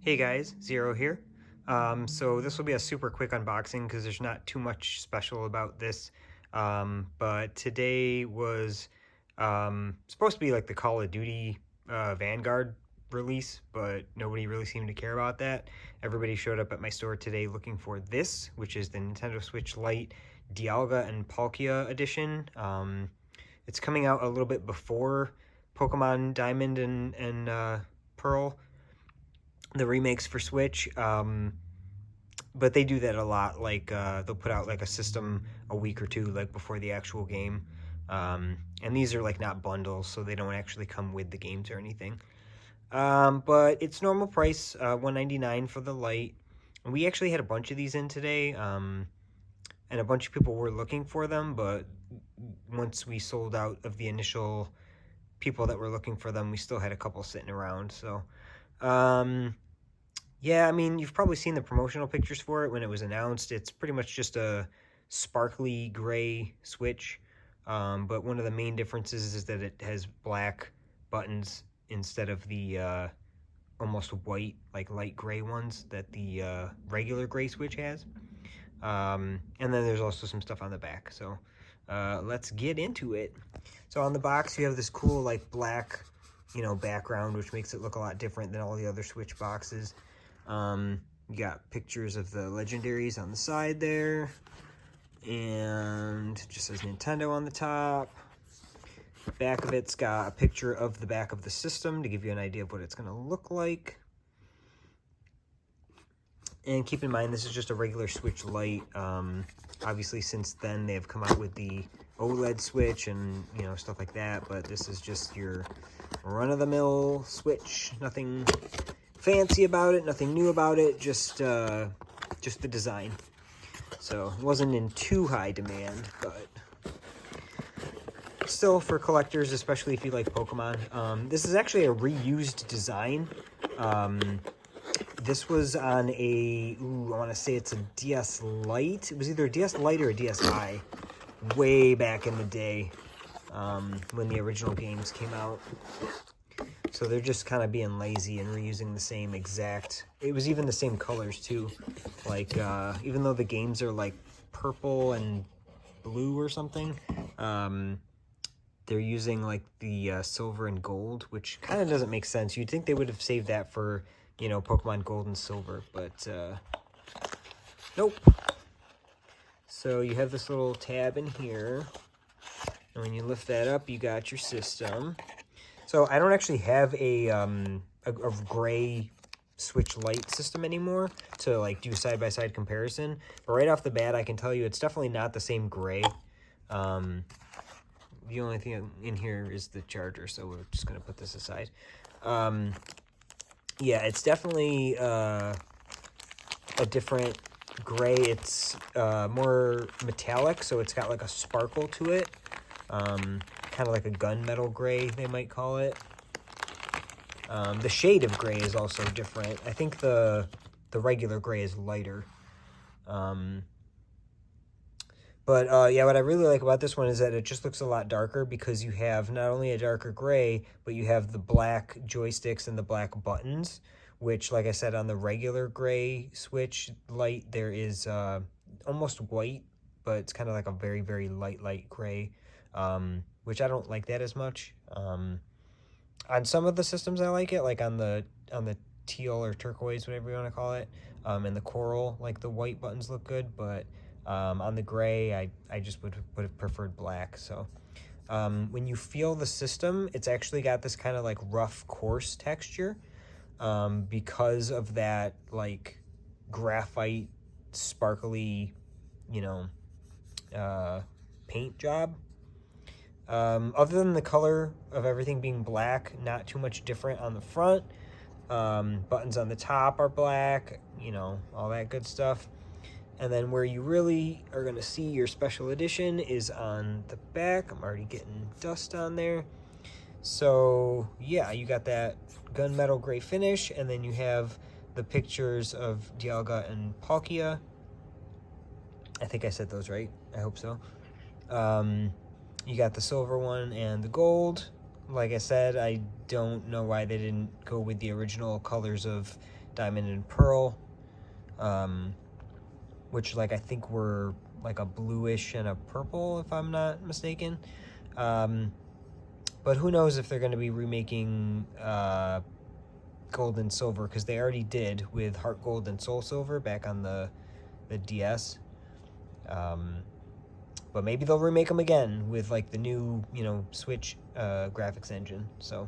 Hey guys, Zero here. So this will be a super quick unboxing because there's not too much special about this. But today was supposed to be like the Call of Duty Vanguard release, but nobody really seemed to care about that. Everybody showed up at my store today looking for this, which is the Nintendo Switch Lite Dialga and Palkia edition. It's coming out a little bit before Pokemon Diamond and Pearl, the remakes for Switch, but they do that a lot. Like they'll put out like a system a week or two like before the actual game, and these are like not bundles, so they don't actually come with the games or anything. But it's normal price, $199 for the Lite. We actually had a bunch of these in today, and a bunch of people were looking for them, but once we sold out of the initial people that were looking for them, we still had a couple sitting around. So yeah, I mean, you've probably seen the promotional pictures for it when it was announced. It's pretty much just a sparkly gray Switch, but one of the main differences is that it has black buttons instead of the almost white, like light gray ones that the regular gray Switch has. And then there's also some stuff on the back. So let's get into it. So on the box, you have this cool like black, background, which makes it look a lot different than all the other Switch boxes. You got pictures of the legendaries on the side there, and it just says Nintendo on the top. Back of it's got a picture of the back of the system to give you an idea of what it's going to look like. And keep in mind, this is just a regular Switch Lite. Obviously, since then, they've come out with the OLED Switch and, stuff like that. But this is just your run-of-the-mill Switch. Nothing fancy about it, nothing new about it, just the design. So it wasn't in too high demand, but still for collectors, especially if you like Pokemon. This is actually a reused design. This was on I want to say it's a DS Lite. It was either a DS Lite or a DSi way back in the day, when the original games came out. So they're just kind of being lazy and reusing the same exact... It was even the same colors, too. Like, even though the games are, like, purple and blue or something, they're using, like, the silver and gold, which kind of doesn't make sense. You'd think they would have saved that for, Pokemon Gold and Silver, but, nope. So you have this little tab in here, and when you lift that up, you got your system. So I don't actually have a gray Switch Lite system anymore to like do side-by-side comparison. But right off the bat, I can tell you it's definitely not the same gray. The only thing in here is the charger, so we're just going to put this aside. Yeah, it's definitely a different gray. It's more metallic, so it's got like a sparkle to it. Kind of like a gunmetal gray, they might call it. The shade of gray is also different. I think the regular gray is lighter. But yeah, what I really like about this one is that it just looks a lot darker because you have not only a darker gray, but you have the black joysticks and the black buttons, which, like I said, on the regular gray Switch Lite, there is almost white, but it's kind of like a very, very light gray. Which I don't like that as much. On some of the systems I like it, like on the teal or turquoise, whatever you want to call it, and the coral, like the white buttons look good, but on the gray, I just would have preferred black. So when you feel the system, it's actually got this kind of like rough, coarse texture because of that like graphite, sparkly, paint job. Other than the color of everything being black, not too much different on the front. Buttons on the top are black, all that good stuff. And then where you really are going to see your special edition is on the back. I'm already getting dust on there. So, yeah, you got that gunmetal gray finish, and then you have the pictures of Dialga and Palkia. I think I said those right. I hope so. You got the silver one and the gold. Like I said, I don't know why they didn't go with the original colors of Diamond and Pearl, which like I think were like a bluish and a purple, if I'm not mistaken. But who knows if they're going to be remaking Gold and Silver, because they already did with Heart Gold and Soul Silver back on the DS. But maybe they'll remake them again with like the new, Switch graphics engine. So,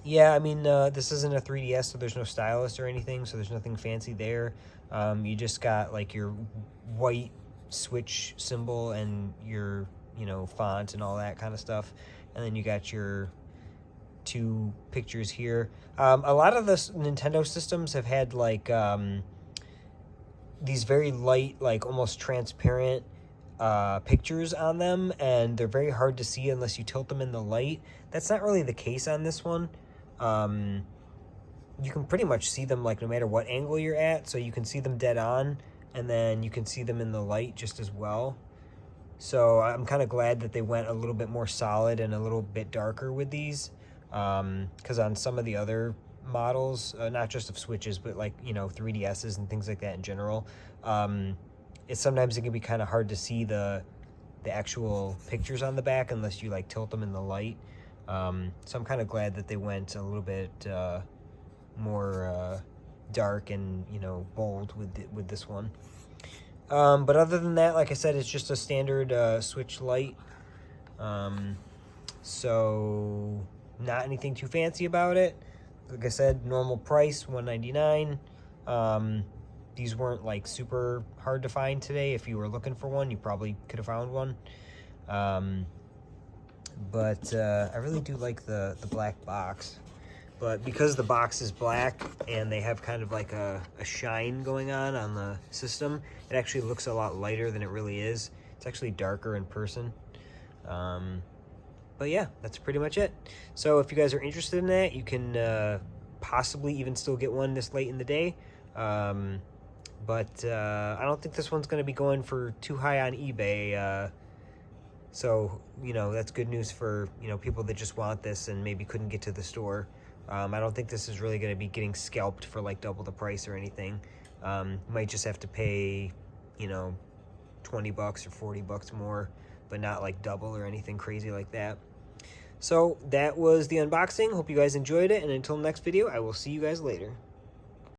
yeah, I mean, this isn't a 3DS, so there's no stylus or anything, so there's nothing fancy there. You just got like your white Switch symbol and your, font and all that kind of stuff. And then you got your 2 pictures here. A lot of the Nintendo systems have had like these very light, like almost transparent pictures on them, and they're very hard to see unless you tilt them in the light. That's not really the case on this one. You can pretty much see them like no matter what angle you're at, so you can see them dead on, and then you can see them in the light just as well. So I'm kind of glad that they went a little bit more solid and a little bit darker with these, because on some of the other models, not just of Switches, but like 3DSs and things like that in general, sometimes it can be kind of hard to see the actual pictures on the back unless you like tilt them in the light. So I'm kind of glad that they went a little bit more dark and bold with this one. But other than that, like I said, it's just a standard Switch Lite. So not anything too fancy about it. Like I said, normal price, $199. These weren't like super hard to find today. If you were looking for one, you probably could have found one. But I really do like the black box. But because the box is black and they have kind of like a shine going on the system, it actually looks a lot lighter than it really is. It's actually darker in person. But yeah, that's pretty much it. So if you guys are interested in that, you can possibly even still get one this late in the day. But I don't think this one's going to be going for too high on eBay. So, that's good news for, people that just want this and maybe couldn't get to the store. I don't think this is really going to be getting scalped for like double the price or anything. You might just have to pay, $20 or $40 more, but not like double or anything crazy like that. So that was the unboxing. Hope you guys enjoyed it, and until next video, I will see you guys later.